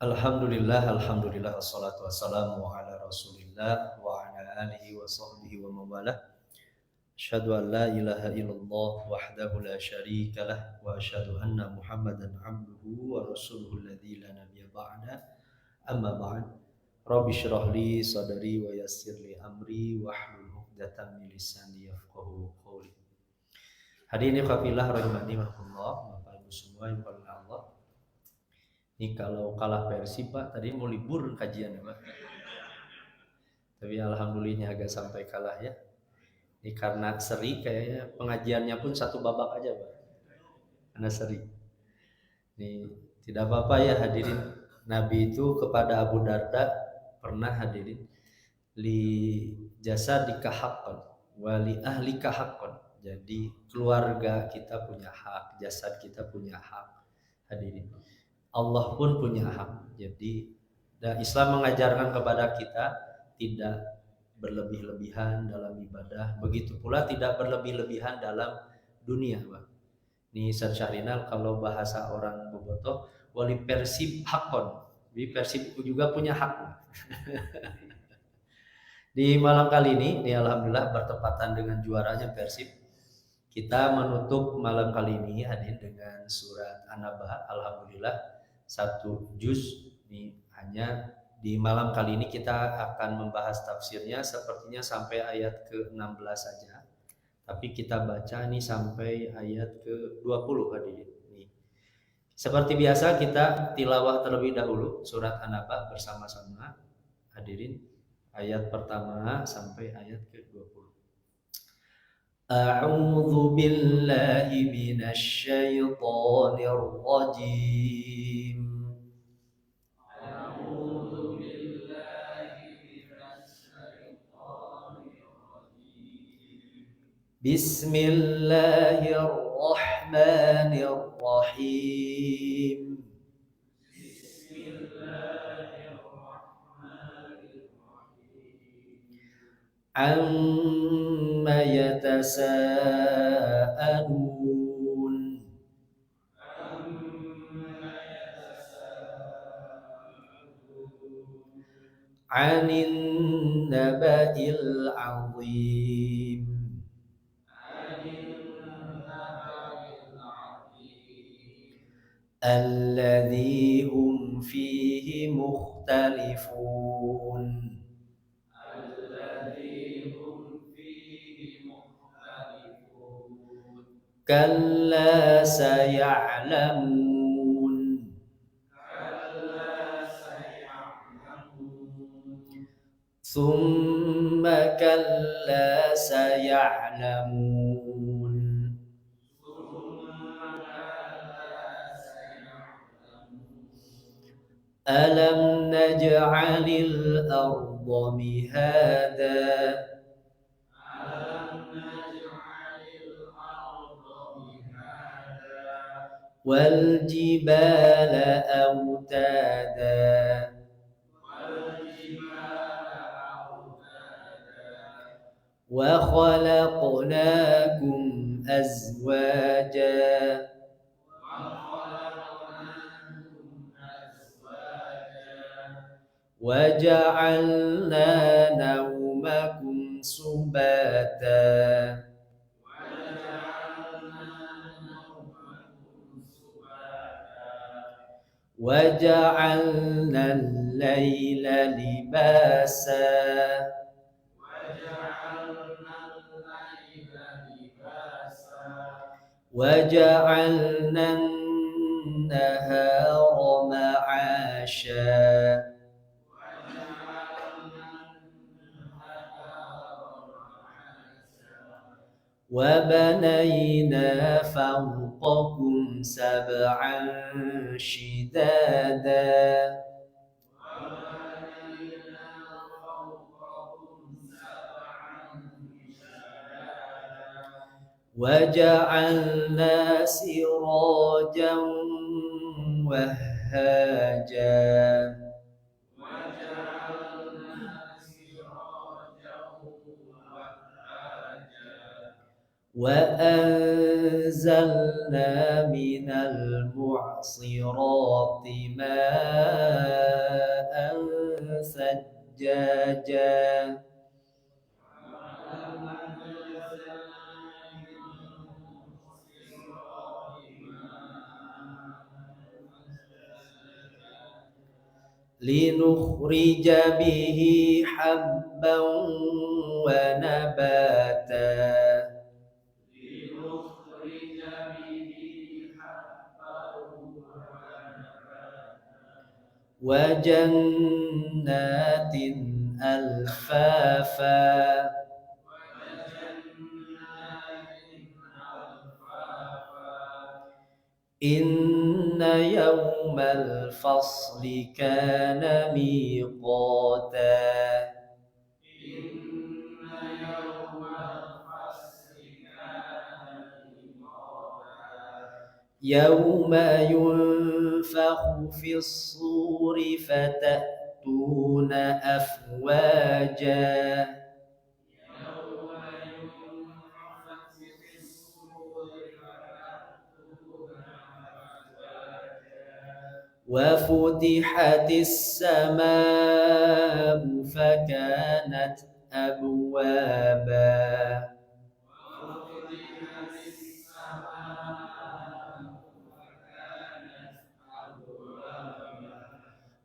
Alhamdulillah, wassalatu wassalamu ala Rasulillah wa ala alihi wa sahbihi wa mawalah. Asyhadu an la ilaha illallah wahdahu la syarika lah wa asyhadu anna Muhammadan abduhu wa rasuluhu alladzi la nabiyya ba'da. Amma ba'd. Rabbi shrah li sadri wa yassir li amri wahlul 'uqdatam min lisani yafqahu qawli. Hadirin fillah rahimani wa rahimakumullah, Bapak Ibu semua yang dimuliakan Allah. Ini kalau kalah Persib Pak, tadi mau libur kajian ya Pak. Tapi alhamdulillahnya agak sampai kalah ya. Ini karena seri kayaknya pengajiannya pun satu babak aja Pak. Karena seri. Ini tidak apa-apa ya hadirin. Nabi itu kepada Abu Darda pernah hadirin li jasa dikahaqqan wali ahli kahaqqan. Jadi keluarga kita punya hak, jasad kita punya hak hadirin. Allah pun punya hak. Jadi Islam mengajarkan kepada kita tidak berlebih-lebihan dalam ibadah. Begitu pula tidak berlebih-lebihan dalam dunia, Pak. Ini Ustaz Syahrinal kalau bahasa orang Bobotoh, wali persib hakon. Jadi persib juga punya hak. Di malam kali ini alhamdulillah bertepatan dengan juaranya Persib. Kita menutup malam kali ini hadirin dengan surat An-Naba. Alhamdulillah satu juz. Ini hanya di malam kali ini kita akan membahas tafsirnya sepertinya sampai ayat ke-16 saja. Tapi kita baca ini sampai ayat ke-20 hadirin. Nih. Seperti biasa kita tilawah terlebih dahulu surat An-Naba bersama-sama hadirin. Ayat pertama sampai ayat ke-20. A'udzu billahi minasy syaithanir rajim. A'udzu billahi minasy syaithanir rajim. Bismillahirrahmanirrahim. Amma yatasaalun. Anin naba'il azim. Alladzi hum fihi mukhtalifun. Kalla saya'lamun. Summa kalla saya'lamun. Alam naj'alil arda mihada. Wal jibala autada. Wa khalaqnakum azwaja. Wa ja'alna nawmakum subata. وَجَعَلْنَا اللَّيْلَ لِبَاسًا وَجَعَلْنَا النَّهَارَ مَعَاشًا وَبَنَيْنَا فَوْقَكُمْ سَبْعًا شِدَادًا وَجَعَلْنَا سِرَاجًا وَهَّاجًا وأنزلنا من المعصرات ماء ثجاجا لنخرج به حبا ونباتا وجنات ألفافا إن يوم الفصل كان ميقاتا يوم ينفخ في الصور فتأتون أفواجا وفتحت السماء فكانت أبوابا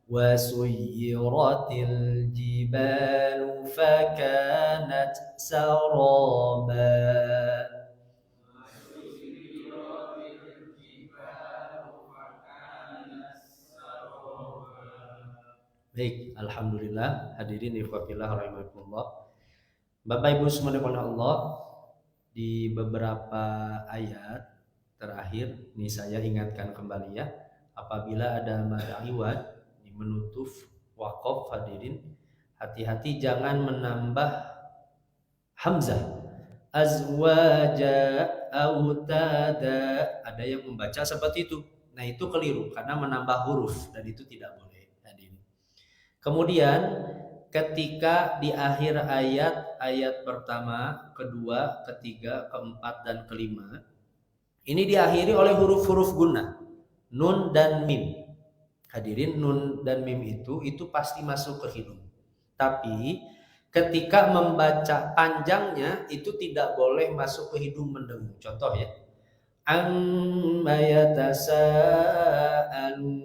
وسيرت الجبال فكانت سرابا Baik, alhamdulillah hadirin ikhwatillah rahimakumullah. Bapak Ibu semuanya Allah, di beberapa ayat terakhir ini saya ingatkan kembali ya, apabila ada mad iwad menutup waqaf hadirin, hati-hati jangan menambah hamzah. Azwaja autada, ada yang membaca seperti itu. Nah, itu keliru karena menambah huruf dan itu tidak boleh. Kemudian ketika di akhir ayat pertama, kedua, ketiga, keempat, dan kelima, ini diakhiri oleh huruf-huruf gunnah, nun dan mim. Hadirin, nun dan mim itu pasti masuk ke hidung. Tapi ketika membaca panjangnya itu tidak boleh masuk ke hidung mendengung. Contoh ya, amma yatasaalun,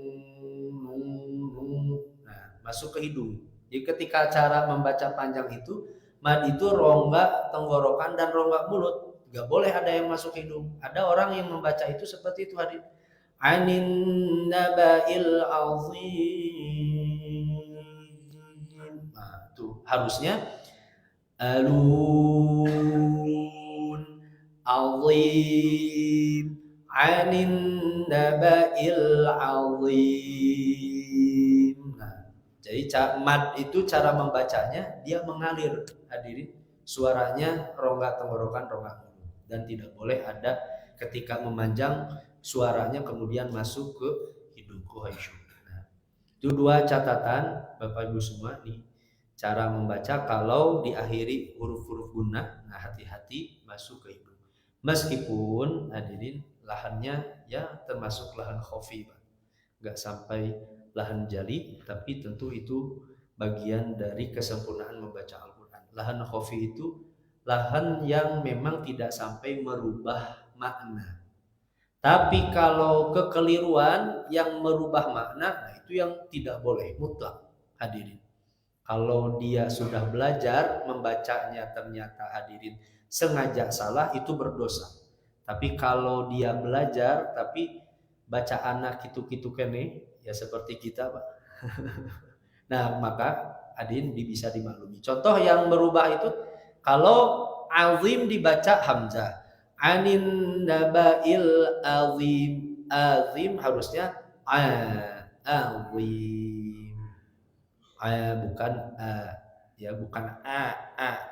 masuk ke hidung. Jadi ketika cara membaca panjang itu, mad itu rongga tenggorokan dan rongga mulut. Gak boleh ada yang masuk hidung. Ada orang yang membaca itu seperti itu hadir. Anin naba'il azim. Nah, tuh harusnya alun azim. Anin naba'il azim. Jadi mad itu cara membacanya dia mengalir hadirin, suaranya rongga tenggorokan, rongga mulut, dan tidak boleh ada ketika memanjang suaranya kemudian masuk ke hidung kuhaisyu. Nah, itu dua catatan Bapak Ibu semua nih cara membaca kalau diakhiri huruf-huruf gunnah. Nah, hati-hati masuk ke hidung. Meskipun hadirin lahannya ya termasuk lahan khafi, nggak sampai lahan jali, tapi tentu itu bagian dari kesempurnaan membaca Al-Quran. Lahan khafi itu lahan yang memang tidak sampai merubah makna. Tapi kalau kekeliruan yang merubah makna, nah itu yang tidak boleh mutlak hadirin. Kalau dia sudah belajar membacanya ternyata hadirin sengaja salah, itu berdosa. Tapi kalau dia belajar tapi baca anak kitu-kitu kene, ya seperti kita Pak. Nah, maka hadirin bisa dimaklumi. Contoh yang berubah itu kalau azim dibaca hamzah. Anin naba'il azim. Azim harusnya azim. Bukan ya bukan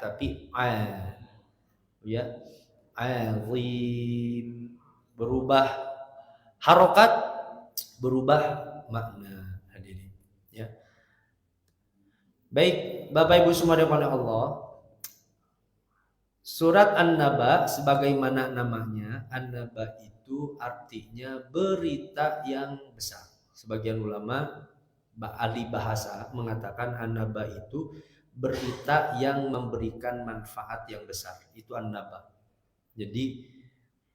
tapi ya azim, berubah harokat, berubah makna hadirin ya. Baik Bapak Ibu semua oleh Allah, Surat An-Naba sebagaimana namanya, An-Naba itu artinya berita yang besar. Sebagian ulama ahli bahasa mengatakan An-Naba itu berita yang memberikan manfaat yang besar. Itu An-Naba. Jadi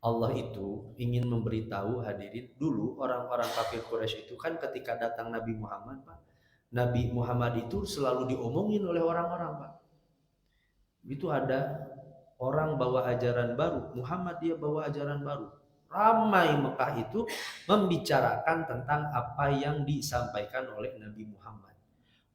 Allah itu ingin memberitahu hadirin, dulu orang-orang kafir Quraisy itu kan ketika datang Nabi Muhammad, Pak. Nabi Muhammad itu selalu diomongin oleh orang-orang, Pak. Itu ada orang bawa ajaran baru, Muhammad dia bawa ajaran baru. Ramai Mekah itu membicarakan tentang apa yang disampaikan oleh Nabi Muhammad.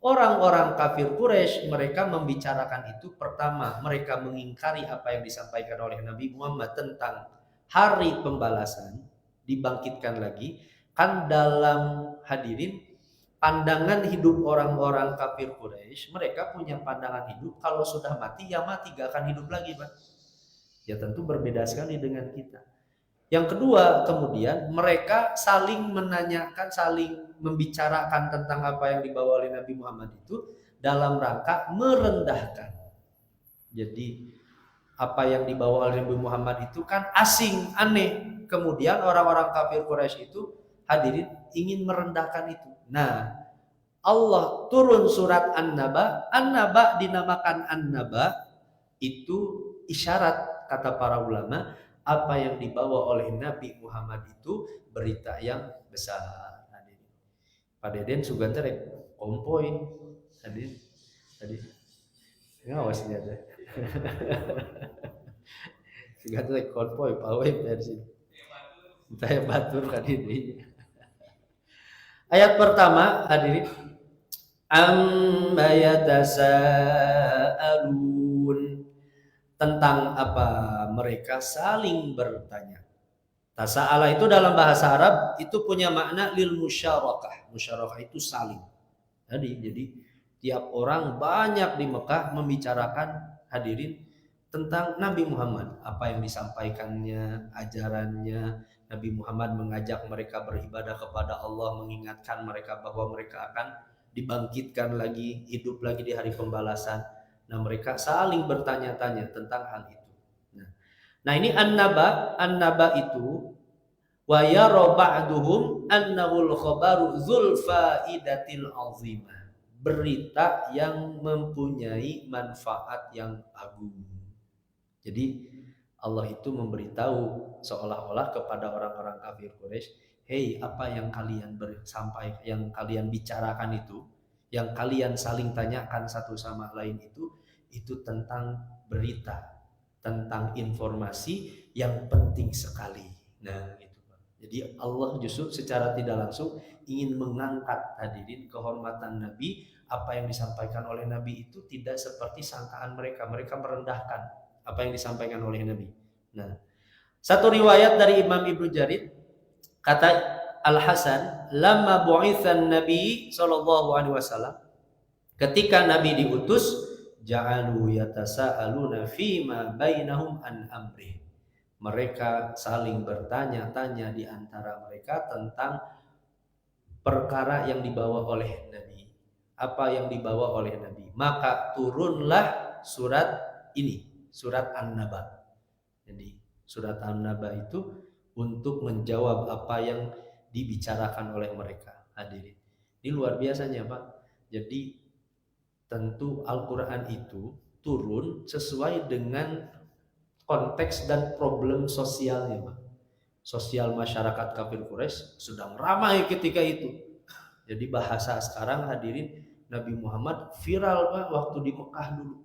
Orang-orang kafir Quraisy mereka membicarakan itu, pertama mereka mengingkari apa yang disampaikan oleh Nabi Muhammad tentang hari pembalasan, dibangkitkan lagi. Kan dalam hadirin pandangan hidup orang-orang kafir Quraisy, mereka punya pandangan hidup kalau sudah mati ya mati, gak akan hidup lagi, Pak. Ya tentu berbeda sekali dengan kita. Yang kedua, kemudian mereka saling menanyakan, saling membicarakan tentang apa yang dibawa oleh Nabi Muhammad itu dalam rangka merendahkan. Jadi apa yang dibawa oleh Nabi Muhammad itu kan asing, aneh. Kemudian orang-orang kafir Quraisy itu hadirin ingin merendahkan itu. Nah, Allah turun surat An-Naba. An-Naba dinamakan An-Naba itu isyarat, kata para ulama, apa yang dibawa oleh Nabi Muhammad itu berita yang besar. Pak Deden sugan terek kompoin tadi ngawas dia teh. Sugan terek kompoin pawai versi. Saya batur kan ini. Ayat pertama hadirin, amma yatasaalun, tentang apa mereka saling bertanya. Tasa'ala itu dalam bahasa Arab itu punya makna lil musyarakah. Musyarakah itu saling. Jadi tiap orang banyak di Mekah membicarakan hadirin tentang Nabi Muhammad, apa yang disampaikannya, ajarannya. Nabi Muhammad mengajak mereka beribadah kepada Allah, mengingatkan mereka bahwa mereka akan dibangkitkan lagi, hidup lagi di hari pembalasan. Nah, mereka saling bertanya-tanya tentang hal itu. Nah ini An-Naba itu wa yara ba'duhum annahul khabaru dzul faidatil azimah, berita yang mempunyai manfaat yang agung. Jadi Allah itu memberitahu seolah-olah kepada orang-orang kafir Quraisy, "Hei, apa yang kalian bersampaikan, yang kalian bicarakan itu, yang kalian saling tanyakan satu sama lain itu tentang berita, tentang informasi yang penting sekali." Nah, itu Pak. Jadi Allah justru secara tidak langsung ingin mengangkat hadirin kehormatan Nabi. Apa yang disampaikan oleh Nabi itu tidak seperti sangkaan mereka. Mereka merendahkan apa yang disampaikan oleh Nabi. Nah, satu riwayat dari Imam Ibnu Jarir, kata Al-Hasan, "Lamma bu'itsan Nabi sallallahu alaihi wasallam," ketika Nabi diutus, ja'alu yatasaaluna fima bainahum an amri. Mereka saling bertanya-tanya di antara mereka tentang perkara yang dibawa oleh Nabi. Apa yang dibawa oleh Nabi. Maka turunlah surat ini, surat An-Naba. Jadi surat An-Naba itu untuk menjawab apa yang dibicarakan oleh mereka. Hadirin. Ini luar biasanya, Pak. Jadi tentu Al-Quran itu turun sesuai dengan konteks dan problem sosialnya, Pak. Sosial masyarakat kafir Quraisy sedang ramai ketika itu. Jadi bahasa sekarang hadirin, Nabi Muhammad viral, Pak, waktu di Mekah dulu.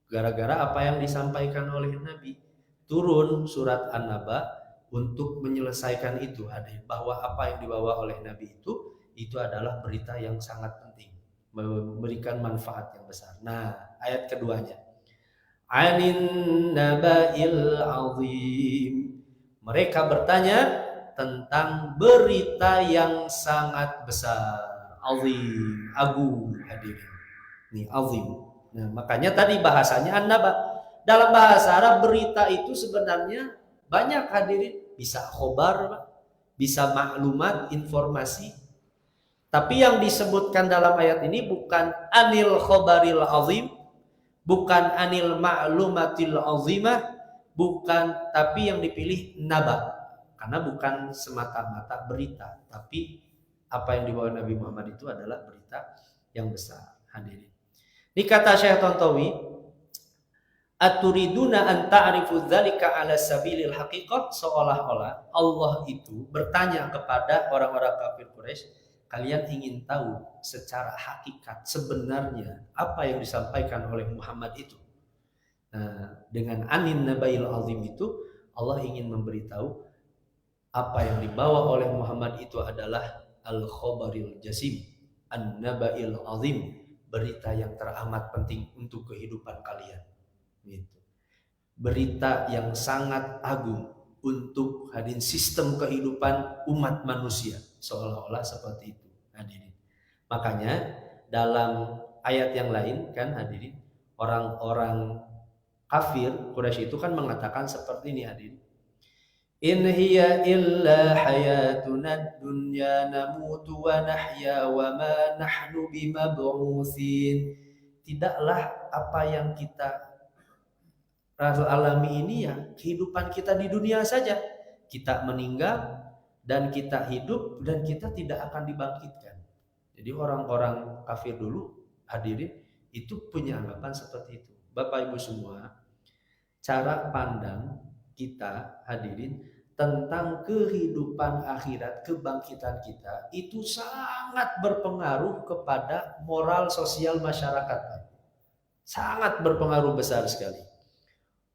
Gara-gara apa yang disampaikan oleh Nabi. Turun surat An-Naba untuk menyelesaikan itu, hadirin, bahwa apa yang dibawa oleh Nabi itu adalah berita yang sangat penting, memberikan manfaat yang besar. Nah, ayat keduanya, anin naba'il azim, mereka bertanya tentang berita yang sangat besar, azim, agung, hadirin. Nih, azim. Nah, makanya tadi bahasanya An-Naba. Dalam bahasa Arab berita itu sebenarnya banyak, hadirin. Bisa khobar, bisa maklumat, informasi. Tapi yang disebutkan dalam ayat ini bukan anil khobaril azim, bukan anil ma'lumatil azimah, bukan, tapi yang dipilih naba, karena bukan semata-mata berita, tapi apa yang dibawa Nabi Muhammad itu adalah berita yang besar. Hadirin, ini kata Syekh Tontowi, aturiduna an ta'rifu dzalika ala sabilil haqiqah, seolah-olah Allah itu bertanya kepada orang-orang kafir Quraisy, kalian ingin tahu secara hakikat sebenarnya apa yang disampaikan oleh Muhammad itu. Nah, dengan anin nabail azim itu Allah ingin memberitahu apa yang dibawa oleh Muhammad itu adalah al-khabaril jasim, an-nabail azim, berita yang teramat penting untuk kehidupan kalian. Gitu. Berita yang sangat agung untuk hadirin sistem kehidupan umat manusia, seolah-olah seperti itu. Hadirin. Makanya dalam ayat yang lain kan hadirin, orang-orang kafir Quraisy itu kan mengatakan seperti ini hadirin. In hiya illa hayatuna dunya namutu wa nahya wa ma nahnu bimab'utsin. Tidaklah apa yang kita alami ini ya kehidupan kita di dunia saja. Kita meninggal dan kita hidup dan kita tidak akan dibangkitkan. Jadi orang-orang kafir dulu hadirin itu punya anggapan seperti itu. Bapak Ibu semua, cara pandang kita hadirin tentang kehidupan akhirat, kebangkitan kita itu sangat berpengaruh kepada moral sosial masyarakat. Sangat berpengaruh besar sekali.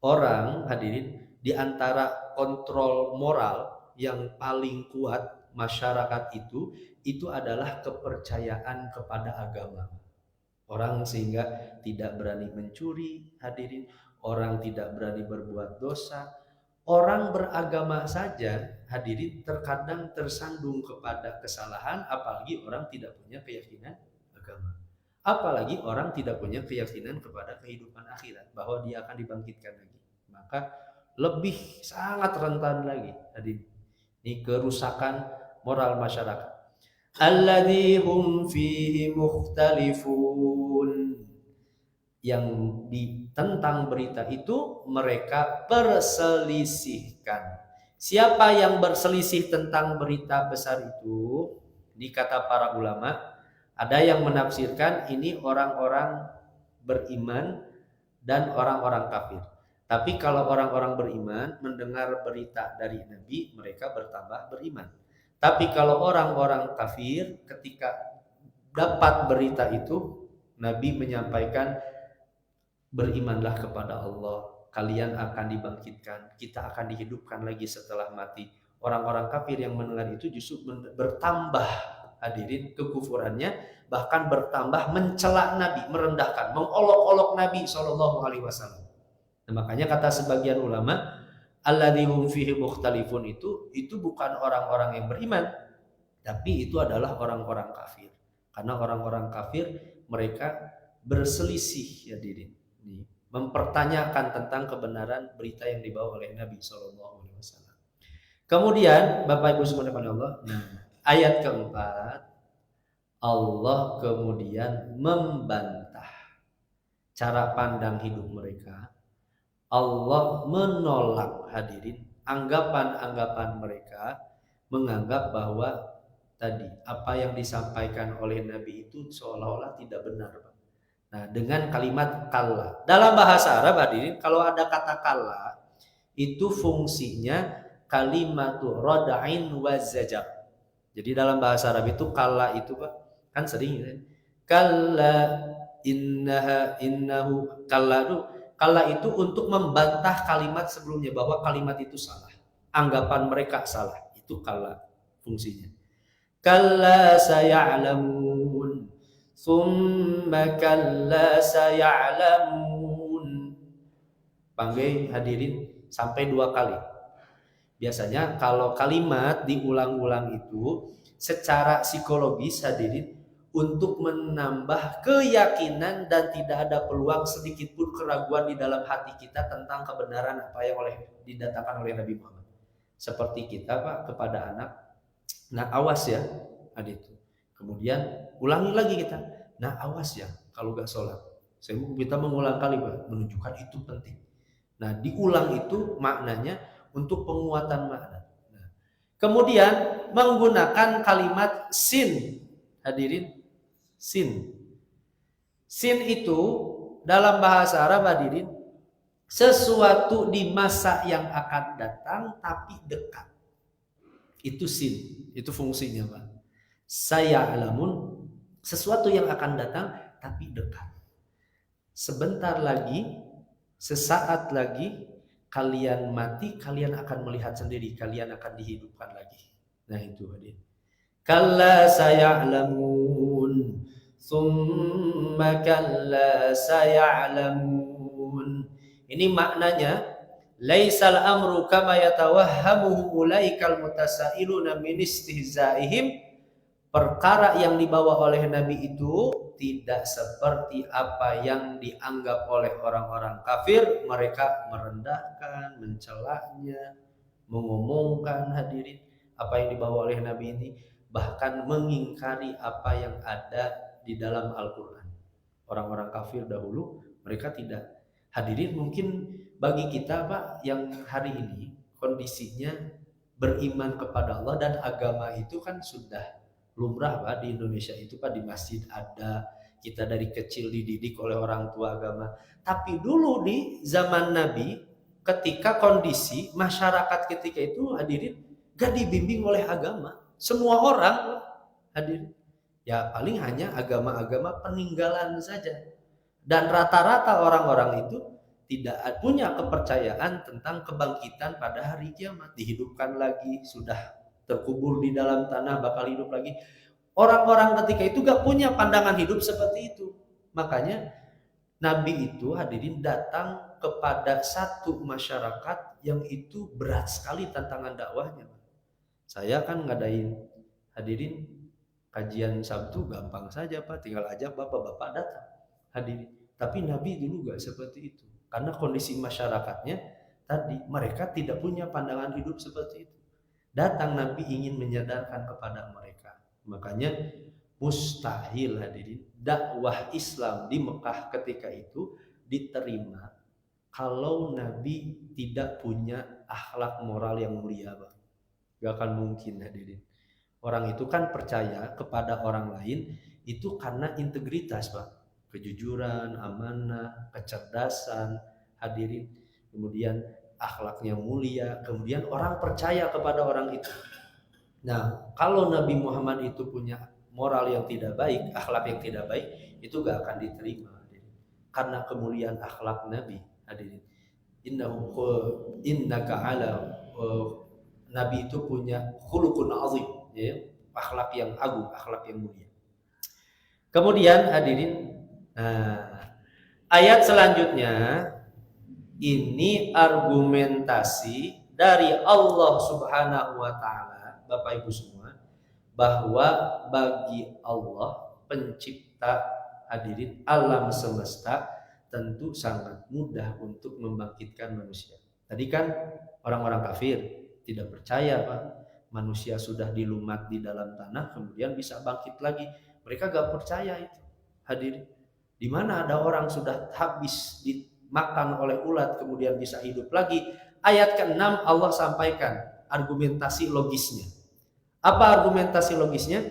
Orang hadirin di antara kontrol moral yang paling kuat masyarakat itu adalah kepercayaan kepada agama. Orang sehingga tidak berani mencuri hadirin, orang tidak berani berbuat dosa. Orang beragama saja hadirin terkadang tersandung kepada kesalahan, apalagi orang tidak punya keyakinan agama. Apalagi orang tidak punya keyakinan kepada kehidupan akhirat, bahwa dia akan dibangkitkan lagi. Maka lebih sangat rentan lagi hadirin. Ini kerusakan moral masyarakat. Alladzi hum fihi mukhtalifun, yang tentang berita itu mereka perselisihkan. Siapa yang berselisih tentang berita besar itu? Ini kata para ulama, ada yang menafsirkan ini orang-orang beriman dan orang-orang kafir. Tapi kalau orang-orang beriman mendengar berita dari Nabi, mereka bertambah beriman. Tapi kalau orang-orang kafir ketika dapat berita itu, Nabi menyampaikan, berimanlah kepada Allah, kalian akan dibangkitkan, kita akan dihidupkan lagi setelah mati. Orang-orang kafir yang mendengar itu justru bertambah hadirin kekufurannya, bahkan bertambah mencela Nabi, merendahkan, mengolok-olok Nabi SAW. Nah, makanya kata sebagian ulama, alladzihum fihi mukhtalifun itu bukan orang-orang yang beriman, tapi itu adalah orang-orang kafir. Karena orang-orang kafir mereka berselisih hadirin, mempertanyakan tentang kebenaran berita yang dibawa oleh Nabi SAW. Kemudian Bapak Ibu subhanahu Allah, ayat keempat, Allah kemudian membantah cara pandang hidup mereka. Allah menolak hadirin anggapan-anggapan mereka, menganggap bahwa tadi apa yang disampaikan oleh Nabi itu seolah-olah tidak benar. Nah, dengan kalimat kalla. Dalam bahasa Arab hadirin, kalau ada kata kalla itu fungsinya kalimatu rada'in wa zajar. Jadi dalam bahasa Arab itu kalla itu kan sering kalla innahu kalla itu untuk membantah kalimat sebelumnya bahwa kalimat itu salah, anggapan mereka salah, itu kalla fungsinya. Kalla saya'lamun summa kalla saya'lamun. Panggil hadirin sampai 2 kali. Biasanya kalau kalimat diulang-ulang itu secara psikologis hadirin untuk menambah keyakinan dan tidak ada peluang sedikit pun keraguan di dalam hati kita tentang kebenaran apa yang didatangkan oleh Nabi Muhammad. Seperti kita Pak kepada anak, nah awas ya adik. Kemudian ulangi lagi kita, nah awas ya kalau gak sholat. Kita mengulang kali Pak, menunjukkan itu penting. Nah, diulang itu maknanya untuk penguatan makna. Nah, kemudian menggunakan kalimat sin. Hadirin, sin. Sin itu dalam bahasa Arab hadirin sesuatu di masa yang akan datang tapi dekat. Itu sin, itu fungsinya Pak. Saya alamun sesuatu yang akan datang tapi dekat. Sebentar lagi, sesaat lagi kalian mati, kalian akan melihat sendiri, kalian akan dihidupkan lagi. Nah itu hadirin. Kalla saya'lamun, thumma kalla saya'lamun. Ini maknanya laisal amru kama yatawahhamuhu ulaikal mutasailuna min istihzaihim. Perkara yang dibawa oleh Nabi itu tidak seperti apa yang dianggap oleh orang-orang kafir. Mereka merendahkan, mencelaknya, mengomongkan hadirin apa yang dibawa oleh Nabi ini, bahkan mengingkari apa yang ada di dalam Al-Quran. Orang-orang kafir dahulu mereka tidak. Hadirin, mungkin bagi kita Pak yang hari ini kondisinya beriman kepada Allah dan agama itu kan sudah lumrah Pak di Indonesia itu Pak, di masjid ada, kita dari kecil dididik oleh orang tua agama. Tapi dulu di zaman Nabi ketika kondisi masyarakat ketika itu hadirin gak dibimbing oleh agama. Semua orang hadirin ya paling hanya agama-agama peninggalan saja. Dan rata-rata orang-orang itu tidak punya kepercayaan tentang kebangkitan pada hari kiamat, dihidupkan lagi, sudah terkubur di dalam tanah bakal hidup lagi. Orang-orang ketika itu gak punya pandangan hidup seperti itu. Makanya Nabi itu hadirin datang kepada satu masyarakat yang itu berat sekali tantangan dakwahnya. Saya kan ngadain hadirin kajian Sabtu gampang saja Pak, tinggal ajak bapak-bapak datang hadirin. Tapi Nabi dulu gak seperti itu. Karena kondisi masyarakatnya tadi mereka tidak punya pandangan hidup seperti itu. Datang Nabi ingin menyadarkan kepada mereka. Makanya mustahil hadirin dakwah Islam di Mekah ketika itu diterima kalau Nabi tidak punya akhlak moral yang mulia Pak. Gak akan mungkin hadirin. Orang itu kan percaya kepada orang lain itu karena integritas Pak. Kejujuran, amanah, kecerdasan hadirin. Kemudian akhlaknya mulia. Kemudian orang percaya kepada orang itu. Nah, kalau Nabi Muhammad itu punya moral yang tidak baik, akhlak yang tidak baik, itu gak akan diterima hadirin. Karena kemuliaan akhlak Nabi hadirin. Innaka ala Nabi itu punya khuluqun azim, ya, akhlak yang agung, akhlak yang mulia. Kemudian hadirin, ayat selanjutnya ini argumentasi dari Allah Subhanahu wa taala, Bapak Ibu semua, bahwa bagi Allah pencipta hadirin alam semesta tentu sangat mudah untuk membangkitkan manusia. Tadi kan orang-orang kafir tidak percaya Pak, manusia sudah dilumat di dalam tanah kemudian bisa bangkit lagi. Mereka gak percaya itu hadirin. Di mana ada orang sudah habis dimakan oleh ulat kemudian bisa hidup lagi. Ayat ke-6 Allah sampaikan argumentasi logisnya. Apa argumentasi logisnya?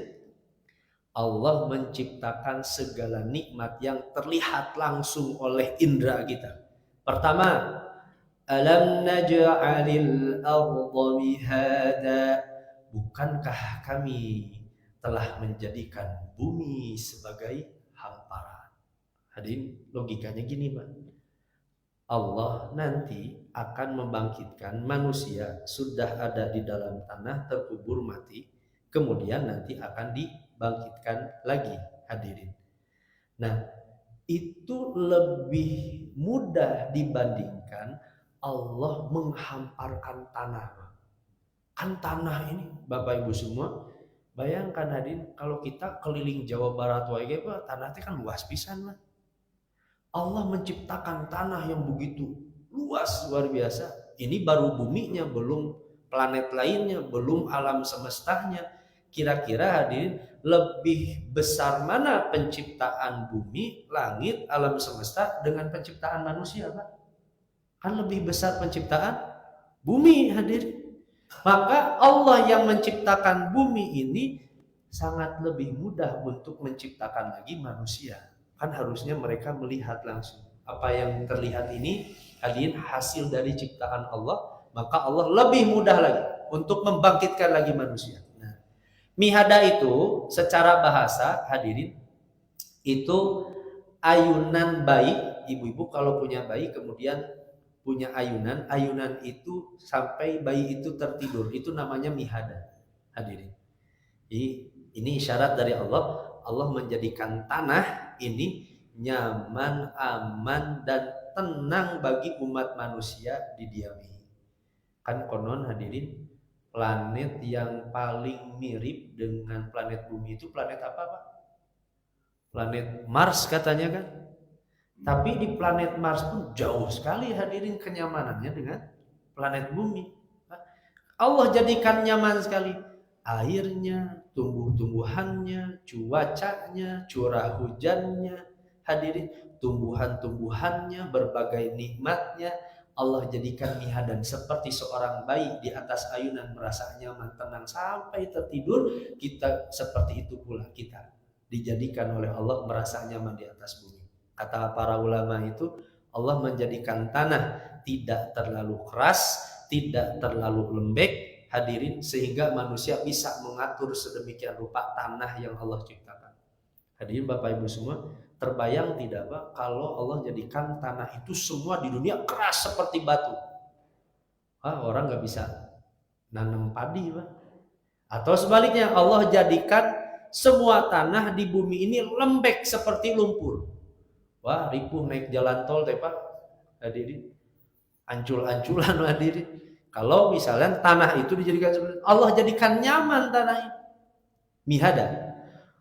Allah menciptakan segala nikmat yang terlihat langsung oleh indera kita. Pertama, alam naj'alil arda mihada, bukankah kami telah menjadikan bumi sebagai hamparan. Hadirin, logikanya gini Pak. Allah nanti akan membangkitkan manusia sudah ada di dalam tanah terkubur mati, kemudian nanti akan dibangkitkan lagi hadirin. Nah, itu lebih mudah dibandingkan Allah menghamparkan tanah. Kan tanah ini Bapak Ibu semua, bayangkan hadirin kalau kita keliling Jawa Barat wae Pak, tanah itu kan luas pisan Pak. Allah menciptakan tanah yang begitu luas luar biasa. Ini baru buminya, belum planet lainnya, belum alam semestanya. Kira-kira hadirin, lebih besar mana penciptaan bumi, langit, alam semesta dengan penciptaan manusia, Pak? Kan lebih besar penciptaan bumi, hadirin. Maka Allah yang menciptakan bumi ini sangat lebih mudah untuk menciptakan lagi manusia. Kan harusnya mereka melihat langsung. Apa yang terlihat ini hadirin hasil dari ciptaan Allah, maka Allah lebih mudah lagi untuk membangkitkan lagi manusia. Nah, mihada itu secara bahasa hadirin itu ayunan bayi. Ibu-ibu kalau punya bayi kemudian punya ayunan, ayunan itu sampai bayi itu tertidur, itu namanya mihada, hadirin. Ini isyarat dari Allah. Allah menjadikan tanah ini nyaman, aman, dan tenang bagi umat manusia didiami. Kan konon hadirin, planet yang paling mirip dengan planet bumi itu planet apa, Pak? Planet Mars katanya kan. Tapi di planet Mars pun jauh sekali hadirin kenyamanannya dengan planet bumi. Allah jadikan nyaman sekali. Airnya, tumbuh-tumbuhannya, cuacanya, curah hujannya, hadirin, tumbuhan-tumbuhannya, berbagai nikmatnya, Allah jadikan mihadan seperti seorang bayi di atas ayunan merasa nyaman, tenang sampai tertidur. Kita seperti itu pula kita dijadikan oleh Allah merasa nyaman di atas bumi. Kata para ulama itu, Allah menjadikan tanah tidak terlalu keras, tidak terlalu lembek, hadirin, sehingga manusia bisa mengatur sedemikian rupa tanah yang Allah ciptakan. Hadirin Bapak Ibu semua, terbayang tidak Pak kalau Allah jadikan tanah itu semua di dunia keras seperti batu? Orang nggak bisa nanam padi Pak. Atau sebaliknya, Allah jadikan semua tanah di bumi ini lembek seperti lumpur. Wah, ripuh naik jalan tol teh Pak, hadirin, ancul-anculan hadirin. Kalau misalnya tanah itu dijadikan seperti Allah jadikan nyaman tanah itu. Mihada.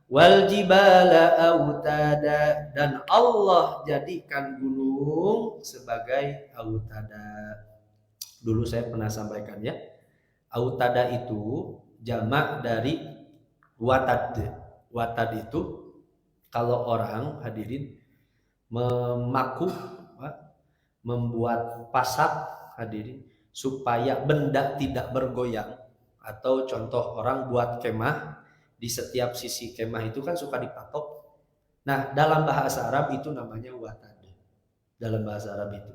Wal jibala autada, dan Allah jadikan gunung sebagai autada. Dulu saya pernah sampaikan ya. Autada itu jamak dari watad. Watad itu kalau orang hadirin memaku, membuat pasak hadirin supaya benda tidak bergoyang, atau contoh orang buat kemah, di setiap sisi kemah itu kan suka dipatok. Nah, dalam bahasa Arab itu namanya watad. Dalam bahasa Arab itu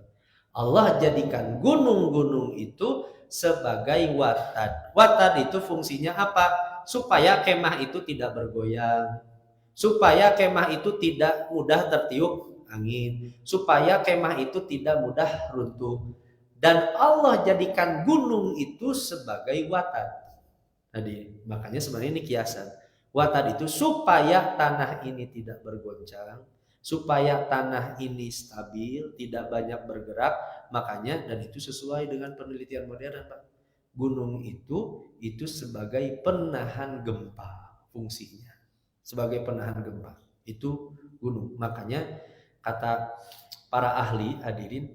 Allah jadikan gunung-gunung itu sebagai watad. Watad itu fungsinya apa? Supaya kemah itu tidak bergoyang, supaya kemah itu tidak mudah tertiup angin, supaya kemah itu tidak mudah runtuh. Dan Allah jadikan gunung itu sebagai watad. Jadi makanya sebenarnya ini kiasan. Watad itu supaya tanah ini tidak bergoncang, supaya tanah ini stabil, tidak banyak bergerak. Makanya, dan itu sesuai dengan penelitian modern Pak, gunung itu sebagai penahan gempa fungsinya. Sebagai penahan gempa itu gunung. Makanya kata para ahli hadirin,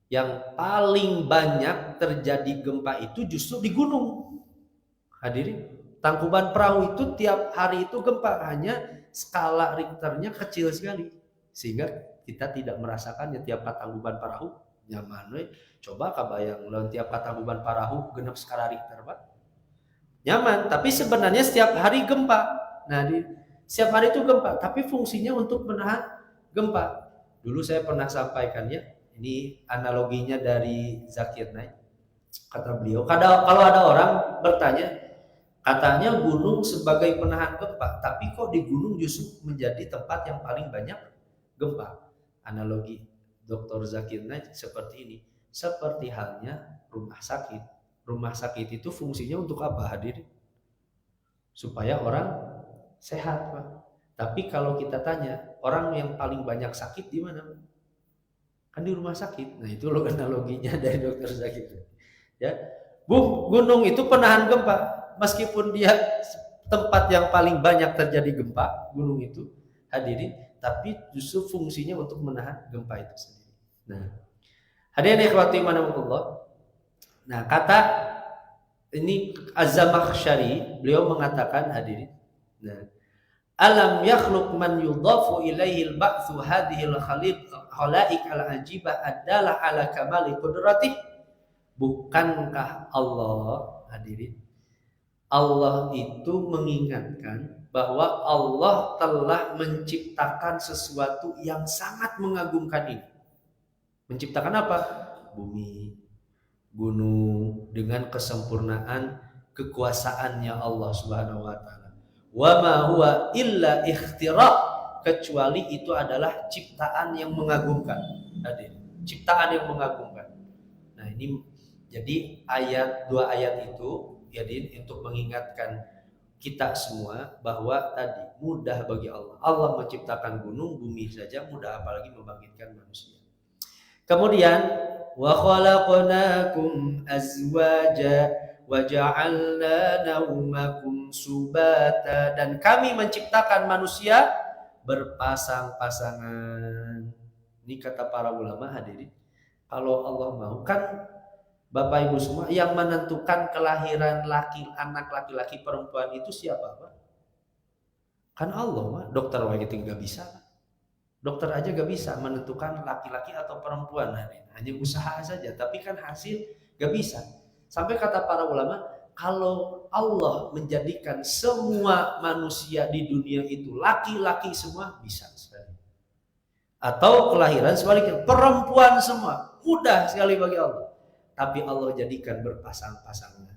yang paling banyak terjadi gempa itu justru di gunung. Hadirin, Tangkuban Perahu itu tiap hari itu gempa, hanya skala Richternya kecil sekali sehingga kita tidak merasakannya. Tiap Tangkuban Perahu nyaman we. Coba kabayang lawan tiap Tangkuban Perahu genep skala Richter Pak. Nyaman, tapi sebenarnya setiap hari gempa. Nah, setiap hari itu gempa, tapi fungsinya untuk menahan gempa. Dulu saya pernah sampaikan ya, ini analoginya dari Zakir Naik. Kata beliau, kalau ada orang bertanya, katanya gunung sebagai penahan gempa, tapi kok di gunung justru menjadi tempat yang paling banyak gempa. Analogi Dr. Zakir Naik seperti ini. Seperti halnya rumah sakit. Rumah sakit itu fungsinya untuk apa hadirin? Supaya orang sehat Pak. Tapi kalau kita tanya, orang yang paling banyak sakit di mana? Kan di rumah sakit. Nah, itu loh analoginya dari Dr. Zakir. Ya, gunung itu penahan gempa. Meskipun dia tempat yang paling banyak terjadi gempa, gunung itu hadirin, tapi justru fungsinya untuk menahan gempa itu sendiri. Nah, hadirin ikhwati manapun Allah. Nah, kata Ini Az-Zamakhsyari, beliau mengatakan hadirin. Nah, alam yakhluq man yudhafu ilaihi al-ba'tsu hadhihi al-khalaiq al-ajibah adalah ala kamali qudratih. Bukankah Allah, hadirin, Allah itu mengingatkan bahwa Allah telah menciptakan sesuatu yang sangat mengagumkan ini. Menciptakan apa? Bumi, gunung, dengan kesempurnaan kekuasaannya Allah Subhanahu wa taala. Wa ma huwa illa ikhtira', kecuali itu adalah ciptaan yang mengagumkan. Hadirin, ciptaan yang mengagumkan. Nah, ini jadi dua ayat itu jadi untuk mengingatkan kita semua bahwa tadi mudah bagi Allah. Allah menciptakan gunung, bumi saja mudah, apalagi membangkitkan manusia. Kemudian wa khalaqnakum azwaja wa ja'alna naumakum subata, dan kami menciptakan manusia berpasang-pasangan. Ini kata para ulama hadirin. Kalau Allah mau, kan Bapak Ibu semua, yang menentukan kelahiran anak laki-laki perempuan itu siapa, Pak? Kan Allah, Pak. Dokter itu nggak bisa. Dokter aja nggak bisa menentukan laki-laki atau perempuan, hanya usaha saja. Tapi kan hasil nggak bisa. Sampai kata para ulama, kalau Allah menjadikan semua manusia di dunia itu laki-laki semua, bisa sekali. Atau kelahiran sebaliknya, perempuan semua, mudah sekali bagi Allah. Tapi Allah jadikan berpasang-pasangan.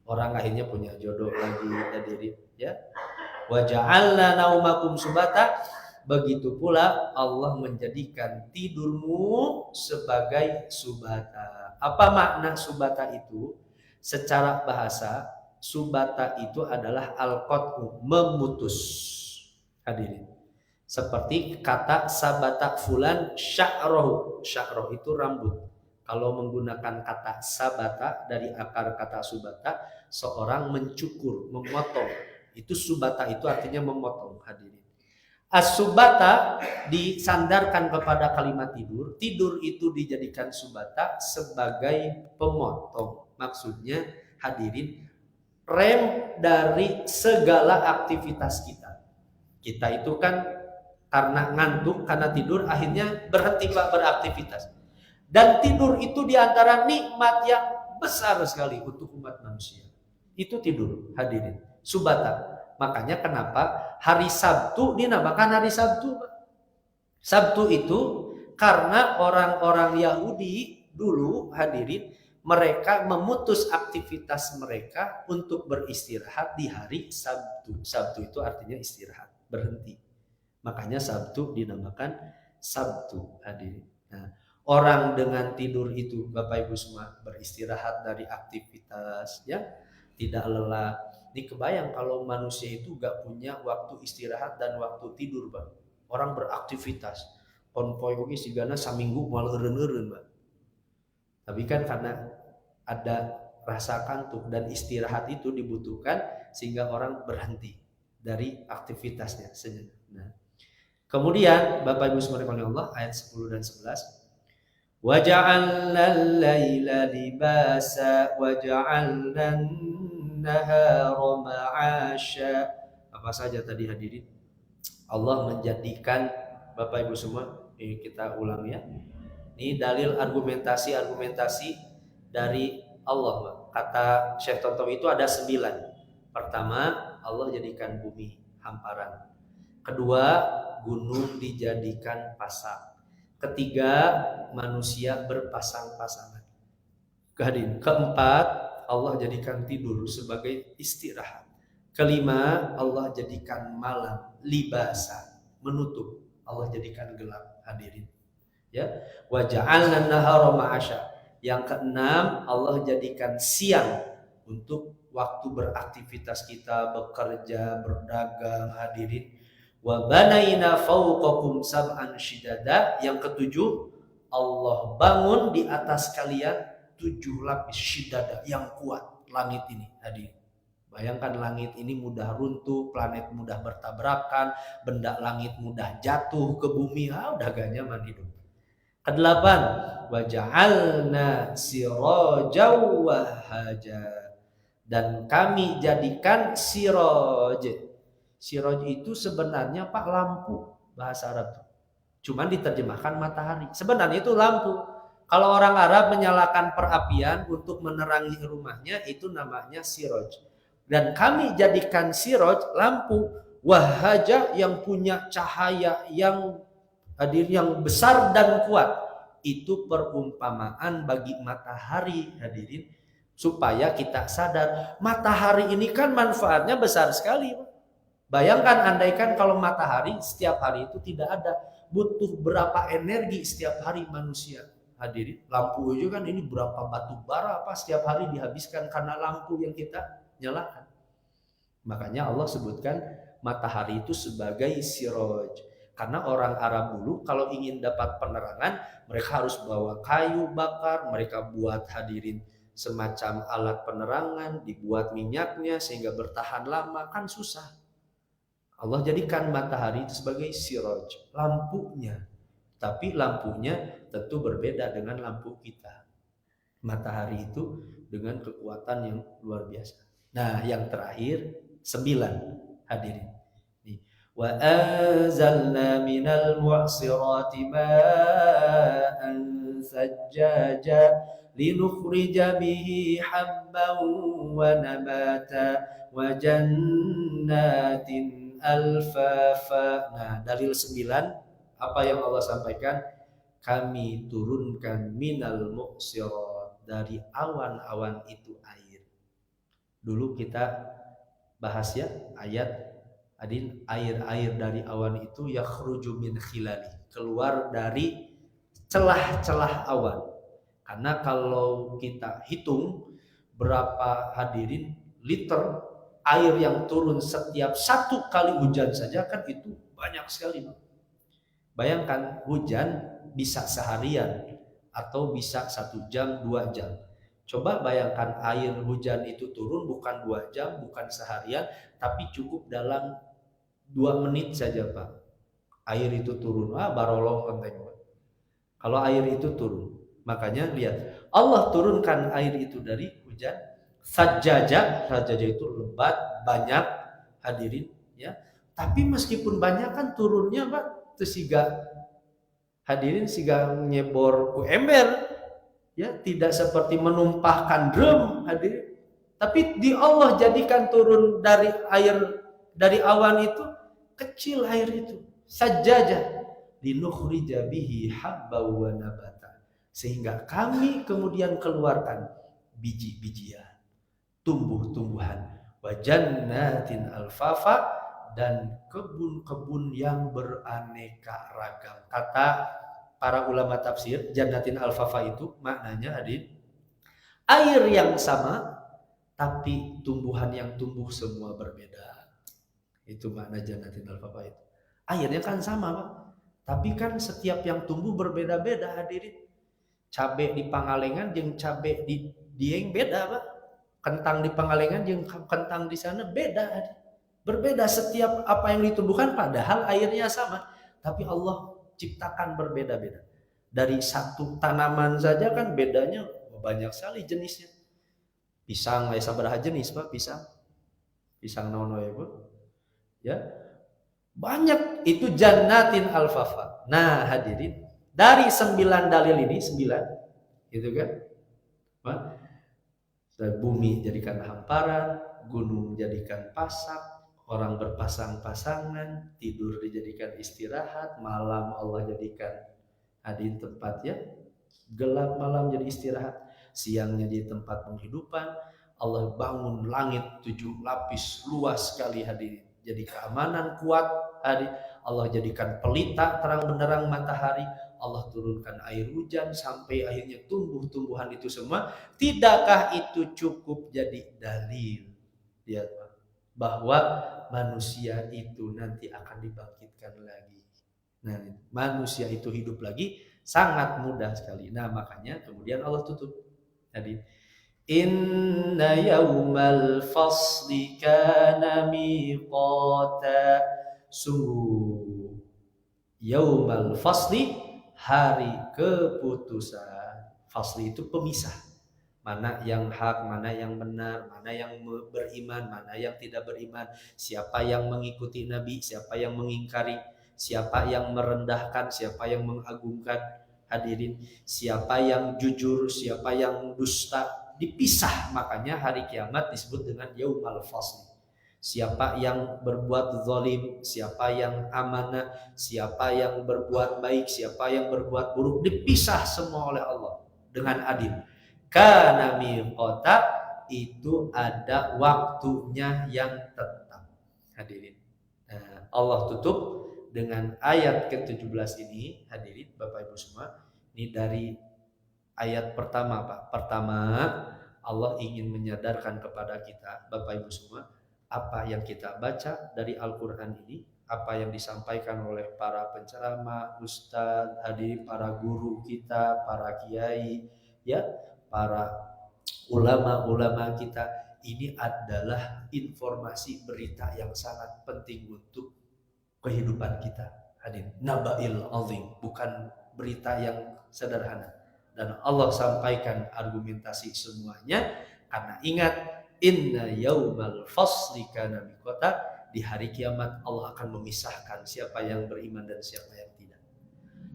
Orang akhirnya punya jodoh lagi, hadirin, ya. Wa ja'alna naumakum subata, begitu pula Allah menjadikan tidurmu sebagai subata. Apa makna subata itu? Secara bahasa, subata itu adalah al-qat'u, memutus. Hadirin. Seperti kata sabata fulan sya'rohu. Sya'roh itu rambut. Kalau menggunakan kata sabata dari akar kata subata, seorang mencukur, memotong. Itu subata itu artinya memotong, hadirin. As-subata disandarkan kepada kalimat tidur. Tidur itu dijadikan subata sebagai pemotong. Maksudnya hadirin, rem dari segala aktivitas kita. Kita itu kan karena ngantuk, karena tidur, akhirnya berhenti Pak beraktivitas. Dan tidur itu diantara nikmat yang besar sekali untuk umat manusia. Itu tidur, hadirin. Subata. Makanya kenapa hari Sabtu dinamakan hari Sabtu. Sabtu itu karena orang-orang Yahudi dulu, hadirin, mereka memutus aktivitas mereka untuk beristirahat di hari Sabtu. Sabtu itu artinya istirahat, berhenti. Makanya Sabtu dinamakan Sabtu, hadirin. Nah, orang dengan tidur itu, Bapak Ibu semua, beristirahat dari aktivitas, ya, tidak lelah. Ini kebayang kalau manusia itu gak punya waktu istirahat dan waktu tidur, Pak. Orang beraktivitas, konvoy oke sigana saminggu malah eureun-eureun, Pak. Tapi kan karena ada rasa kantuk dan istirahat itu dibutuhkan sehingga orang berhenti dari aktivitasnya sejenak. Nah, kemudian Bapak Ibu subhanahu Allah, ayat 10 dan 11. Wa ja'alna al-laila libasa wa ja'alna an-nahara ma'asya. Apa saja tadi hadirin? Allah menjadikan, Bapak Ibu semua, kita ulang ya. Ini dalil argumentasi dari Allah. Kata Syekh Tontowi itu ada 9. Pertama, Allah jadikan bumi hamparan. Kedua, gunung dijadikan pasang. Ketiga, manusia berpasang-pasangan. Keempat, Allah jadikan tidur sebagai istirahat. Kelima, Allah jadikan malam libasa, menutup. Allah jadikan gelap, hadirin. Ya, wa ja'alna an-nahara ma'asya. Yang keenam, Allah jadikan siang untuk waktu beraktivitas kita, bekerja, berdagang, hadirin. Wa banaina fawqakum sab'an shidada. Yang ketujuh, Allah bangun di atas kalian 7 lapis shidada yang kuat. Langit ini, hadirin. Bayangkan langit ini mudah runtuh, planet mudah bertabrakan, benda langit mudah jatuh ke bumi, udah gak nyaman hidup. Kedelapan, wa ja'alna sirajaw wahaja. Dan kami jadikan siroj. Siroj itu sebenarnya Pak lampu bahasa Arab. Cuman diterjemahkan matahari. Sebenarnya itu lampu. Kalau orang Arab menyalakan perapian untuk menerangi rumahnya itu namanya siroj. Dan kami jadikan siroj lampu wahaja yang punya cahaya yang besar dan kuat. Itu perumpamaan bagi matahari hadirin, supaya kita sadar matahari ini kan manfaatnya besar sekali. Bayangkan andaikan kalau matahari setiap hari itu tidak ada, butuh berapa energi setiap hari manusia hadirin. Lampu aja kan ini berapa batu bara apa setiap hari dihabiskan karena lampu yang kita nyalakan. Makanya Allah sebutkan matahari itu sebagai siroj. Karena orang Arab dulu kalau ingin dapat penerangan, mereka harus bawa kayu bakar, mereka buat hadirin semacam alat penerangan, dibuat minyaknya sehingga bertahan lama, kan susah. Allah jadikan matahari itu sebagai siroj, lampunya. Tapi lampunya tentu berbeda dengan lampu kita. Matahari itu dengan kekuatan yang luar biasa. Nah, yang terakhir 9 hadirin. Wa anzalna minal mu'sirati ma'an sajjaja linukhrija bihi habban wa nabata wa jannatin alfafa. Nah, dalil 9 apa yang Allah sampaikan? Kami turunkan minal mu'sirat, dari awan-awan itu air. Dulu kita bahas ya ayat adin, air-air dari awan itu yakhruju min khilali, keluar dari celah-celah awan. Karena kalau kita hitung berapa hadirin liter air yang turun setiap 1 kali hujan saja, kan itu banyak sekali. Bayangkan hujan bisa seharian atau bisa 1 jam 2 jam. Coba bayangkan air hujan itu turun bukan 2 jam, bukan seharian, tapi cukup dalam 2 menit saja Pak. Air itu turun, barolong kenteng. Kalau air itu turun, makanya lihat Allah turunkan air itu dari hujan. Sajjaja itu lebat, banyak hadirin ya. Tapi meskipun banyak kan turunnya Pak, siga hadirin siga nyebor ku ember ya, tidak seperti menumpahkan drum hadirin. Tapi di Allah jadikan turun dari air, dari awan itu kecil air itu, sajjaja linukhrija bihi habba wa nabata, sehingga kami kemudian keluarkan biji-bijian, tumbuh-tumbuhan, wa jannatin alfafa, dan kebun-kebun yang beraneka ragam. Kata para ulama tafsir, jannatin alfafa itu maknanya adik, air yang sama tapi tumbuhan yang tumbuh semua berbeda. Itu makna jannatin alfafa itu. Airnya kan sama Pak, tapi kan setiap yang tumbuh berbeda-beda hadirin. Cabe di Pangalengan jeung cabe di Dieng beda Pak. Kentang di Pangalengan jeung kentang di sana beda hadirin. Berbeda setiap apa yang ditumbuhkan, padahal airnya sama, tapi Allah ciptakan berbeda-beda. Dari satu tanaman saja kan bedanya banyak sekali jenisnya. Pisang aya sabaraha jenis Pak? Pisang naon wae Bu? Ya. Banyak, itu jannatin alfafa. Nah, hadirin, dari 9 dalil ini, 9 gitu kan? Pak, bumi jadikan hamparan, gunung jadikan pasak, orang berpasang-pasangan, tidur dijadikan istirahat, malam Allah jadikan hadirin tempatnya gelap, malam jadi istirahat, siangnya jadi tempat penghidupan. Allah bangun langit 7 lapis luas sekali hadirin, jadi keamanan kuat hadirin. Allah jadikan pelita terang benderang matahari, Allah turunkan air hujan sampai akhirnya tumbuh-tumbuhan itu semua. Tidakkah itu cukup jadi dalil ya bahwa manusia itu nanti akan dibangkitkan lagi? Nah, manusia itu hidup lagi sangat mudah sekali. Nah, makanya kemudian Allah tutup tadi, inna yaumal fasli kana miqata, sungguh yaumal fasli, hari keputusan. Fasli itu pemisah, mana yang hak, mana yang benar, mana yang beriman, mana yang tidak beriman, siapa yang mengikuti Nabi, siapa yang mengingkari, siapa yang merendahkan, siapa yang mengagungkan. Hadirin, siapa yang jujur, siapa yang dusta, dipisah. Makanya hari kiamat disebut dengan Yaumal Fasl. Siapa yang berbuat zalim, siapa yang amanah, siapa yang berbuat baik, siapa yang berbuat buruk, dipisah semua oleh Allah dengan adil. Kana miqata, itu ada waktunya yang tetap. Hadirin, Allah tutup dengan ayat ke-17 ini. Hadirin Bapak Ibu semua, ini dari ayat pertama Pak. Pertama, Allah ingin menyadarkan kepada kita Bapak Ibu semua, apa yang kita baca dari Al-Quran ini, apa yang disampaikan oleh para penceramah, ustadz, hadirin para guru kita, para kiai, ya, para ulama-ulama kita, ini adalah informasi berita yang sangat penting untuk kehidupan kita. Hadirin, nabail azim, bukan berita yang sederhana. Dan Allah sampaikan argumentasi semuanya karena ingat, inna yaumal fasli kana miqata, di hari kiamat Allah akan memisahkan siapa yang beriman dan siapa yang tidak.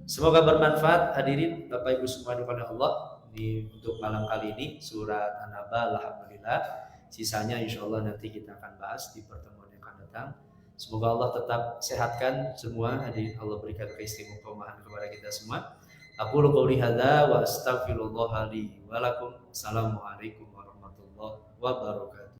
Semoga bermanfaat hadirin Bapak Ibu semua kepada Allah. Ini untuk malam kali ini surat An-Naba, alhamdulillah. Sisanya insyaallah nanti kita akan bahas di pertemuan yang akan datang. Semoga Allah tetap sehatkan semua hadirin, Allah berikan keistiqomahan kepada kita semua. Aku qouli hadza wa astaghfirullah li wa lakum. Assalamualaikum warahmatullahi wabarakatuh.